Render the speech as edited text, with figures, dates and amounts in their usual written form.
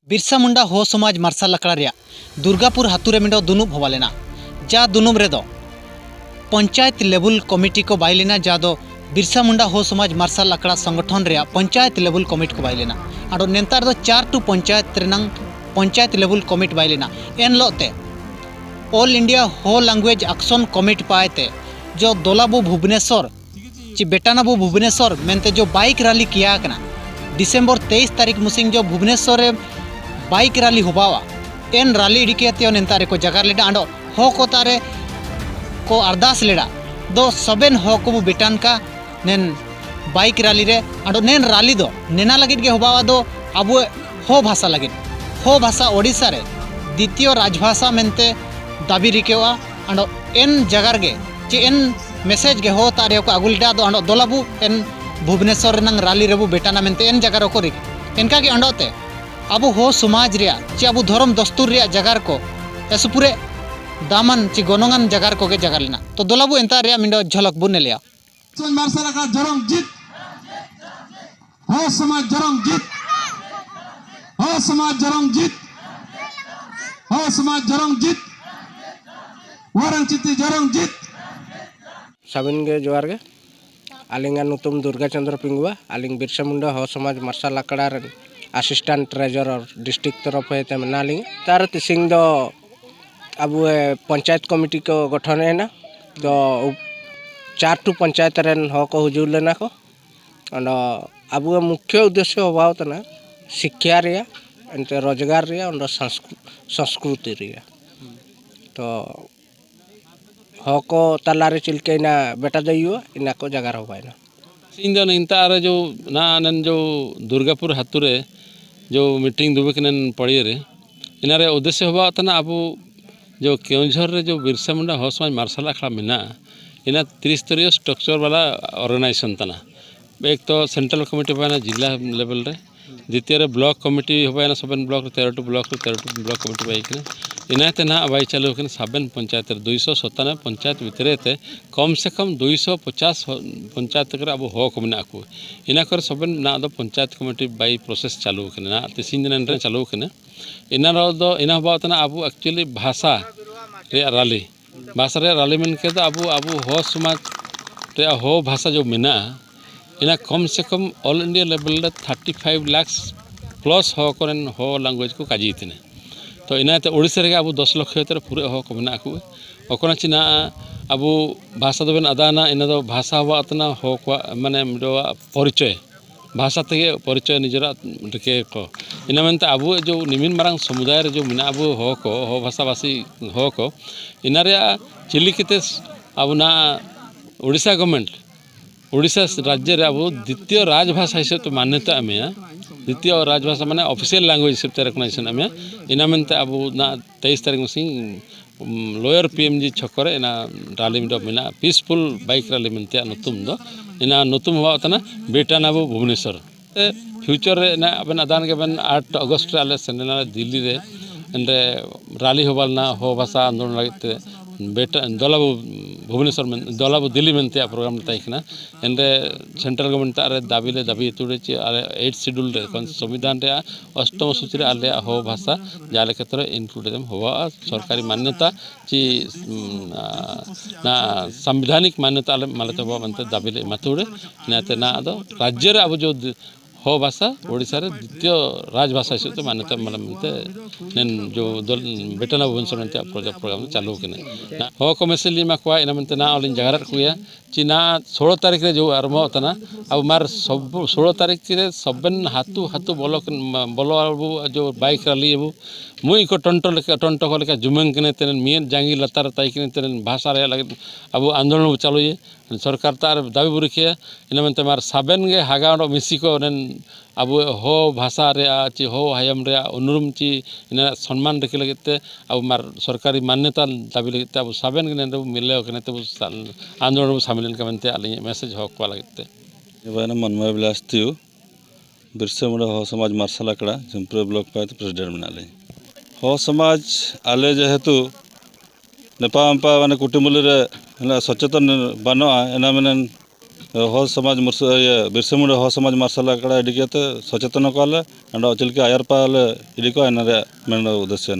बिरसा मुंडा हो समाज मार्शल लकड़ा दुर्गापुर हातुरे मिंडो दुनुब हवा लेना जा दुनुब रेदो पंचायत लेवल कमिटी को बाय लेना जा दो बिरसा मुंडा हो समाज मार्शल लकड़ा संगठन रे पंचायत लेवल कमिटी को बाय लेना आरो नेतार दो 4 टू पंचायत लेवल कमिटी बाय लेना एन लोते all India Ho language action committee पाएते जो दोलाबू भुवनेश्वर ची बेटानाबू भुवनेश्वर मेनते जो बाइक रैली किया करना डिसेंबर 23 तारीख मुसिंग जो भुवनेश्वर रे बाइक रैली होबावा एन रैली इडिके नेतारे को जगार लेडा आंडो हो को तारे को अरदास लेडा दो सबेन हो को बेटान का नेन बाइक रैली रे आंडो नेन रैली दो नेना लगित के होबावा दो अब हो भाषा लगित हो भाषा ओडिशा रे द्वितीय राजभाषा मेनते दाबी रिकेवा आंडो एन जगार गे चे एन मेसेज के हो तारे को अगुलटा दो आंडो दोलाबू एन भुवनेश्वर नंग रैली रेबू बेटाना मेनते एन जगार को रिक एनका के आंडोते अब हो समाज रे चे अब धर्म दस्तूर रे जगार को ऐसे पूरे दामन चे गनोंगन जगार को के जगार लेना तो दोलाबू एंता रे मिंडो झलक बुने लिया मार्शल का जरंग जीत हो समाज जरंग जीत हो समाज जरंग जीत हो समाज जरंग जीत वरंग चित्ती जरंग जीत साबिन गे जोहार गे आलिंगा नुतुम दुर्गा चंद्र पिंगुआ आलिंग बिरसा मुंडा हो समाज मार्शल लकड़ा असिस्टेंट ट्रेजरर डिस्ट्रिक्ट तरफ हेते मनालिंग तार तिसिंग दो अब पंचायत कमिटी को गठन है ना तो 4 टू पंचायत रेन हो को हुजूर लेना को अब मुख्य उद्देश्य होवा तना शिक्षा रे एंते रोजगार रे और संस्कृति रे तो हो को तलारे चिलके ना बेटा दइयो इना को जगार होबायना सिंह इंतार जो ना नन जो दुर्गापुर हातुरे जो मीटिंग दुबे कन पड़िए रे इनारे उद्देश्य होबा तना अब जो केउझर रे जो बिरसा मुंडा हो समाज मार्शल अखाड़ा मेना इना त्रिस्तरीय स्ट्रक्चर वाला ऑर्गेनाइजेशन तना एक तो सेंट्रल कमिटी होना जिला लेवल रे द्वितीय रे ब्लॉक कमिटी होना सबन ब्लॉक 13 टू ब्लॉक कमिटी बाइक इनाते ना अबाई चालू होकर साबेन पंचायत 297 पंचायत भितर कम से कम 250 पंचायत अब हो को मेना को इना कर सबेन ना दो पंचायत कमिटी बाई प्रोसेस चालू होकर ना तीन दिन रे चालू होकर इना दो इना बातना अब एक्चुअली भाषा रे रैली मेन के अब हो समाज रे हो भाषा जो मेना इना कम से come all India level 35 lakh plus हो करन हो लैंग्वेज को काजी इतने तो इनाते ओडिशा रे अब 10 लाख हेतर पूरे हो को मेना को ओकना चिना अब भाषा दोबेन अदाना इना दो भाषा हुआ अतना हो को माने परिचय भाषा ते परिचय निजरा के को इना मेनते अब जो निमिन मारंग समुदाय रे जो मेना अब हो भाषा भाषी हो को इना रे चिलिकिते अब ना ओडिशा गवर्नमेंट ओडिशा राज्य रे अब द्वितीय राजभाषा हिसाब तो मान्यता आमे द्वितीय राजभाषा माने ऑफिशियल लैंग्वेज हिसाब से रिकॉग्नाइजेशन आमे इना मेनते अब ना 23 तारीख में लोअर पीएमजी छकरे इना रैली मेना पीसफुल बाइक रैली मेनते नुतुम दो इना नुतुम हुआ तना बेटानाबू भुवनेश्वर फ्यूचर रे ना अबन अदान के बन 8 अगस्त रे आले सेनेना दिल्ली रे एंडे रैली होबालना हो भाषा आंदोलन लगते बेटा दोलाबू भुवनेश्वर में दोलाबू दिल्ली मेनते प्रोग्राम ताइकना एंडे सेंट्रल गवर्नमेंट तारे दाबी तुड़े चे 8 शेड्यूल रे संविधान रे 8म सूची रे आले हो भाषा जाले क्षेत्र इंक्लूड देम होवा सरकारी मान्यता ची ना संवैधानिक मान्यता आले मालते होवा मनते दाबी मतुड़े नाते ना दो राज्य रे अब जो हो भाषा ओडिशा रे द्वितीय राजभाषा हिसाब से मान्यता मतलब नेन जो बेटना भुवनेश्वर में प्रोग्राम चालू के ना हो को मेसेली मा को इना मनते ना ऑल जगार कुया चिना 16 तारीख रे जो आरंभ होतना अब मार सब 16 तारीख रे सबन हातु बोलो जो बाइक रैली अब मुई को टंटो को लेका जुमंग कने तेन मियन जांगी लतार ताई कने तेन भाषा रे लगे अब आंदोलन चालू ये सरकार तार दाबी बुरखिया इना मनते मार साबेन गे हागाडो मिसी को नेन अब हो भाषा रे ची हो हायम रे अनुरूम ची इना सम्मान रखे लगते अब मार सरकारी मान्यता दाबी लगते अब साबेन गे ने मिले कने तो आंदोलन शामिल के मनते आले मैसेज हो को लगते इबाना मनमय विलास थियो बिरसा मुंडा हो समाज मार्शल लकड़ा जमपुर ब्लॉक पाए प्रेसिडेंट बनाले हो समाज आले जेहेतु नेपा माने कुटुम्बुल रे सचेतन बानोआ एना माने हो समाज बिरसा मुंडा हो समाज मार्शल आखड़ा इडी सचेतन कले चलके आयर पाले इडी को मेन उद्देश्य